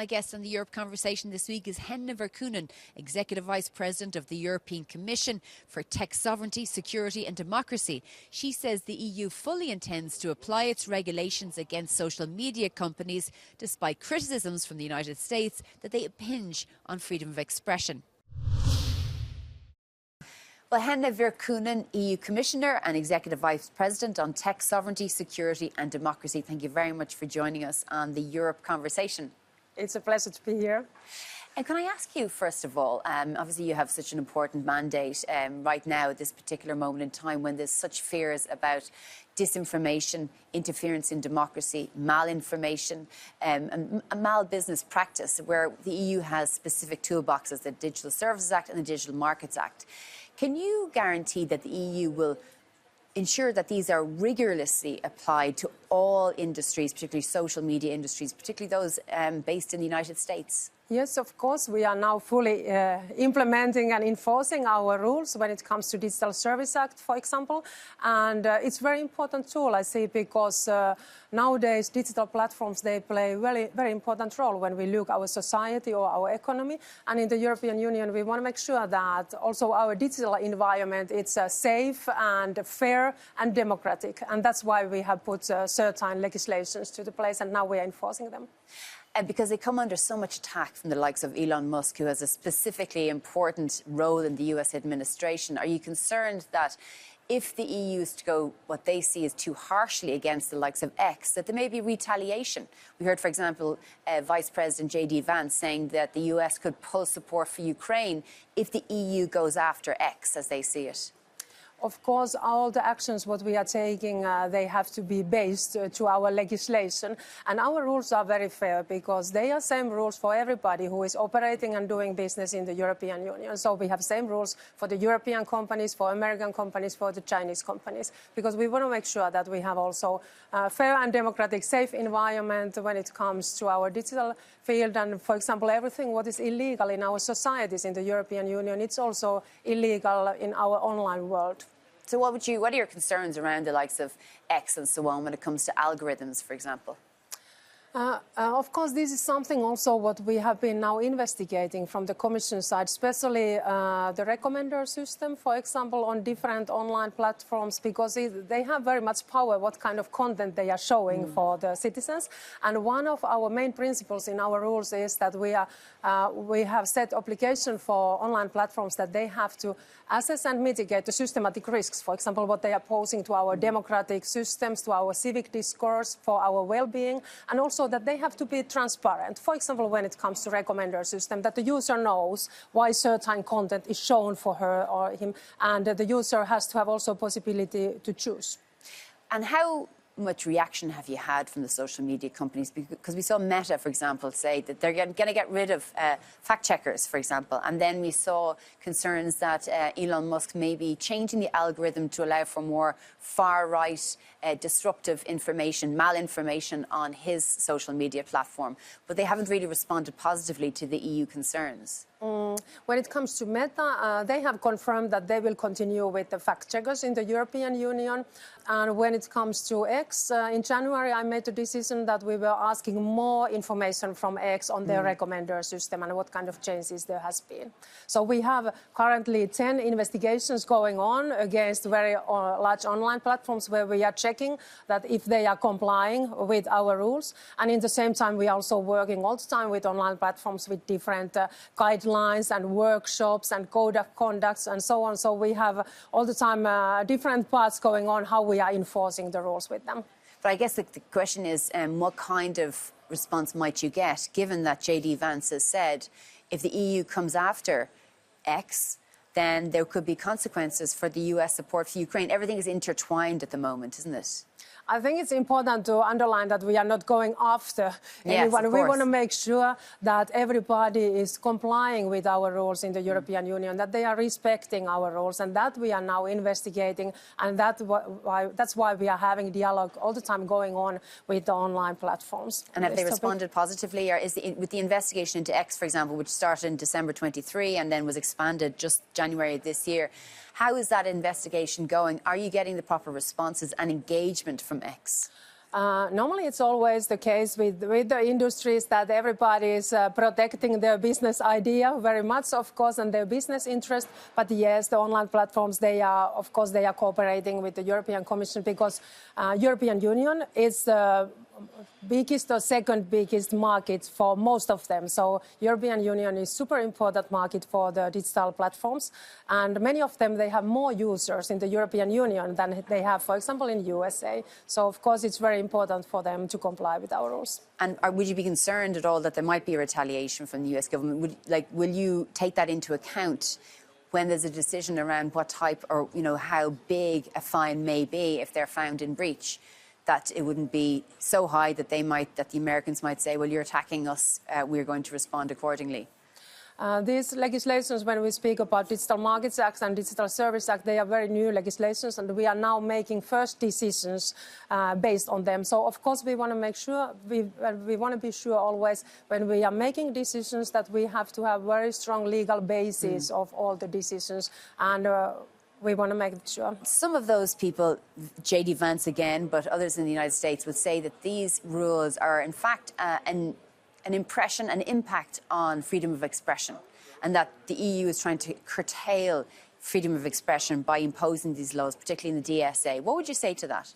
My guest on the Europe Conversation this week is Henna Virkkunen, Executive Vice President of the European Commission for Tech Sovereignty, Security and Democracy. She says the EU fully intends to apply its regulations against social media companies, despite criticisms from the United States that they impinge on freedom of expression. Well, Henna Virkkunen, EU Commissioner and Executive Vice President on Tech Sovereignty, Security and Democracy. Thank you very much for joining us on the Europe Conversation. It's a pleasure to be here. And can I ask you, first of all, obviously you have such an important mandate right now at this particular moment in time when there's such fears about disinformation, interference in democracy, malinformation, and mal-business practice, where the EU has specific toolboxes, the Digital Services Act and the Digital Markets Act. Can you guarantee that the EU will ensure that these are rigorously applied to all industries, particularly social media industries, particularly those based in the United States? Yes, of course. We are now fully implementing and enforcing our rules when it comes to Digital Services Act, for example. And it's a very important tool, I see, because nowadays digital platforms, they play a very important role when we look at our society or our economy. And in the European Union, we want to make sure that also our digital environment is safe and fair and democratic. And that's why we have put certain legislations to the place, and now we are enforcing them. Because they come under so much attack from the likes of Elon Musk, who has a specifically important role in the US administration. Are you concerned that if the EU is to go what they see as too harshly against the likes of X, that there may be retaliation? We heard, for example, Vice President J.D. Vance saying that the US could pull support for Ukraine if the EU goes after X, as they see it. Of course, all the actions what we are taking, they have to be based to our legislation. And our rules are very fair because they are same rules for everybody who is operating and doing business in the European Union. So we have same rules for the European companies, for American companies, for the Chinese companies, because we want to make sure that we have also a fair and democratic, safe environment when it comes to our digital field. And, for example, everything what is illegal in our societies in the European Union, it's also illegal in our online world. So what are your concerns around the likes of X and so on when it comes to algorithms, for example? Of course, this is something also what we have been now investigating from the Commission side, especially the recommender system, for example, on different online platforms, because they have very much power what kind of content they are showing for the citizens. And one of our main principles in our rules is that we have set obligation for online platforms that they have to assess and mitigate the systematic risks, for example, what they are posing to our democratic systems, to our civic discourse, for our well-being, and also that they have to be transparent. For example, when it comes to recommender system, that the user knows why certain content is shown for her or him, and the user has to have also possibility to choose. And how much reaction have you had from the social media companies? Because we saw Meta, for example, say that they're going to get rid of fact checkers, for example. And then we saw concerns that Elon Musk may be changing the algorithm to allow for more far-right, disruptive information, malinformation on his social media platform. But they haven't really responded positively to the EU concerns. When it comes to Meta, they have confirmed that they will continue with the fact-checkers in the European Union. And when it comes to X, in January, I made the decision that we were asking more information from X on their recommender system and what kind of changes there has been. So we have currently 10 investigations going on against very large online platforms where we are checking that if they are complying with our rules. And in the same time, we are also working all the time with online platforms with different guidelines and workshops and code of conducts and so on. So we have all the time different parts going on, how we are enforcing the rules with them. But I guess the question is, what kind of response might you get, given that J.D. Vance has said if the EU comes after X, then there could be consequences for the US support for Ukraine. Everything is intertwined at the moment, isn't it? I think it's important to underline that we are not going after anyone. Yes, we want to make sure that everybody is complying with our rules in the European Union, that they are respecting our rules, and that we are now investigating, and that's why we are having dialogue all the time going on with the online platforms. And have they responded positively? Or with the investigation into X, for example, which started in December 23 and then was expanded just January this year, how is that investigation going? Are you getting the proper responses and engagement from X? Normally, it's always the case with the industries that everybody is protecting their business idea very much, of course, and their business interest. But yes, the online platforms, they are cooperating with the European Commission because European Union is the biggest or second biggest market for most of them. So European Union is super important market for the digital platforms. And many of them, they have more users in the European Union than they have, for example, in USA. So, of course, it's very important for them to comply with our rules. And would you be concerned at all that there might be a retaliation from the US government? Will you take that into account when there's a decision around what type or, how big a fine may be if they're found in breach? That it wouldn't be so high that that the Americans might say, well, you're attacking us, we're going to respond accordingly. These legislations, when we speak about Digital Markets Act and Digital Service Act, they are very new legislations, and we are now making first decisions based on them. So, of course, we want to make sure, we want to be sure always when we are making decisions that we have to have very strong legal basis of all the decisions. And we want to make sure. Some of those people, J.D. Vance again, but others in the United States, would say that these rules are, in fact, an impression, an impact on freedom of expression, and that the EU is trying to curtail freedom of expression by imposing these laws, particularly in the DSA. What would you say to that?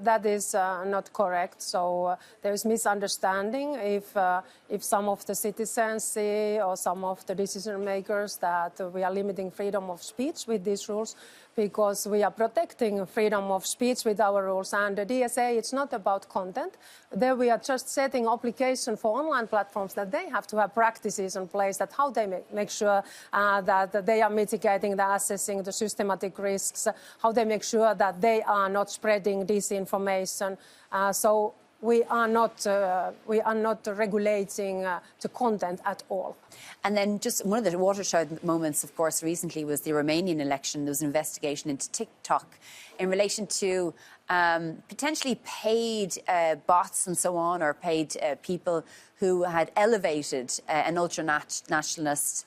That is not correct. So there is misunderstanding if some of the citizens see or some of the decision makers that we are limiting freedom of speech with these rules, because we are protecting freedom of speech with our rules. And the DSA, it's not about content. There we are just setting obligation for online platforms that they have to have practices in place, that how they make sure that they are mitigating, assessing the systematic risks, how they make sure that they are not spreading disinformation. So we are not regulating the content at all. And then just one of the watershed moments, of course, recently was the Romanian election. There was an investigation into TikTok in relation to potentially paid bots and so on, or paid people who had elevated an ultra-nationalist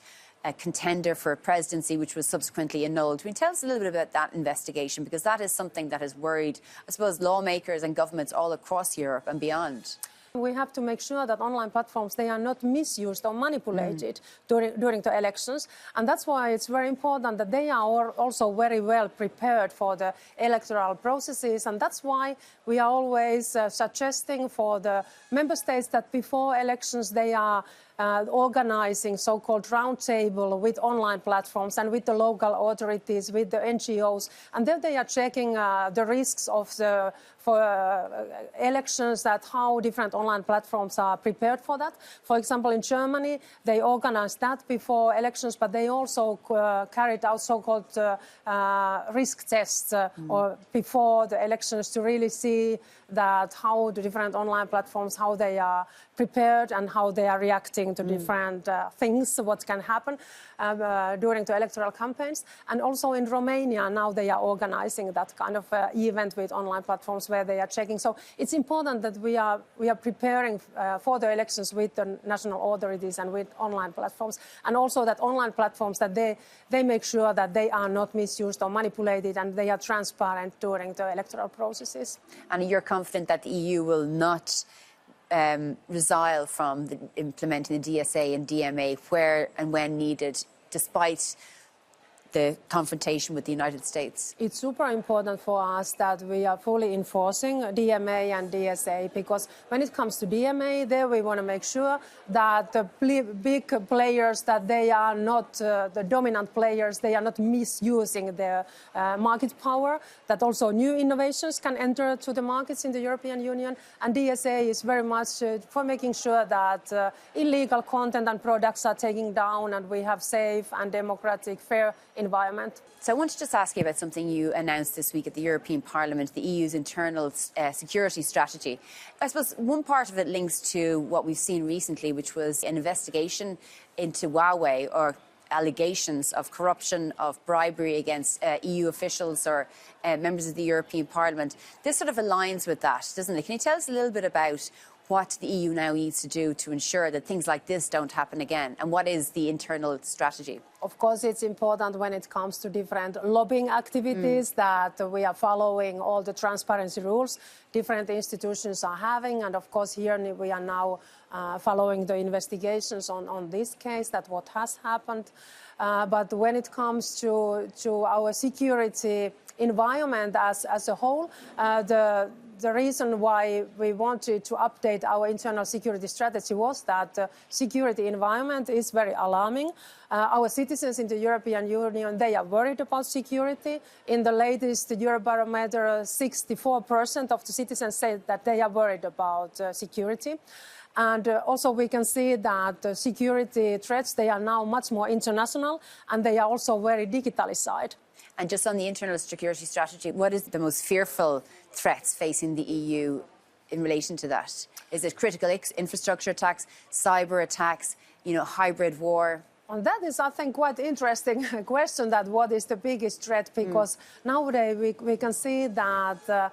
contender for a presidency, which was subsequently annulled. Can you tell us a little bit about that investigation? Because that is something that has worried, I suppose, lawmakers and governments all across Europe and beyond. We have to make sure that online platforms, they are not misused or manipulated during the elections. And that's why it's very important that they are also very well prepared for the electoral processes. And that's why we are always suggesting for the member states that before elections they are organizing so-called roundtable with online platforms and with the local authorities, with the NGOs, and then they are checking the risks of elections, that how different online platforms are prepared for that. For example, in Germany, they organized that before elections, but they also carried out so-called risk tests or before the elections to really see that how the different online platforms, how they are prepared and how they are reacting to different things, what can happen during the electoral campaigns. And also in Romania, now they are organizing that kind of event with online platforms where they are checking. So it's important that we are preparing for the elections with the national authorities and with online platforms. And also that online platforms, that they make sure that they are not misused or manipulated and they are transparent during the electoral processes. And you're confident that the EU will not resile from implementing the DSA and DMA where and when needed, despite the confrontation with the United States? It's super important for us that we are fully enforcing DMA and DSA, because when it comes to DMA, there we want to make sure that the big players, that they are not the dominant players, they are not misusing their market power, that also new innovations can enter to the markets in the European Union. And DSA is very much for making sure that illegal content and products are taken down and we have safe and democratic, fair environment. So I want to just ask you about something you announced this week at the European Parliament, the EU's internal security strategy. I suppose one part of it links to what we've seen recently, which was an investigation into Huawei, or allegations of corruption, of bribery against EU officials or members of the European Parliament. This sort of aligns with that, doesn't it? Can you tell us a little bit about what the EU now needs to do to ensure that things like this don't happen again? And what is the internal strategy? Of course, it's important when it comes to different lobbying activities that we are following all the transparency rules different institutions are having. And of course, here we are now following the investigations on this case, that what has happened. But when it comes to our security environment as a whole, the reason why we wanted to update our internal security strategy was that the security environment is very alarming. Our citizens in the European Union, they are worried about security. In the latest Eurobarometer, 64% of the citizens say that they are worried about security. And also we can see that security threats, they are now much more international, and they are also very digitalized. And just on the internal security strategy, what is the most fearful threats facing the EU in relation to that? Is it critical infrastructure attacks, cyber attacks, hybrid war? And that is, I think, quite interesting question, that what is the biggest threat, because nowadays we can see that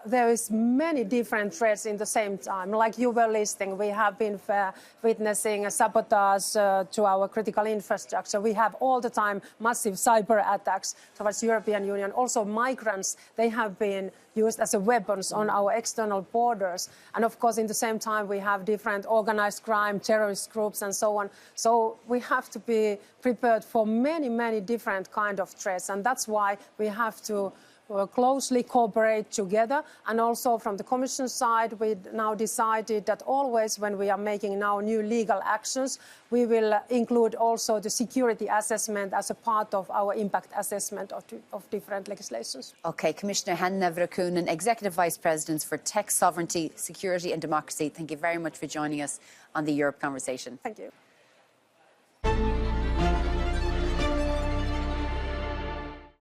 there is many different threats in the same time. Like you were listing, we have been witnessing a sabotage to our critical infrastructure. We have all the time massive cyber attacks towards the European Union. Also migrants, they have been used as weapons on our external borders. And of course, in the same time, we have different organized crime, terrorist groups, and so on. So we have to be prepared for many, many different kind of threats. And that's why we have to closely cooperate together. And also from the Commission side, we now decided that always when we are making now new legal actions, we will include also the security assessment as a part of our impact assessment of different legislations. Okay, Commissioner Henna Virkkunen, Executive Vice President for Tech Sovereignty, Security and Democracy, thank you very much for joining us on the Europe Conversation. Thank you.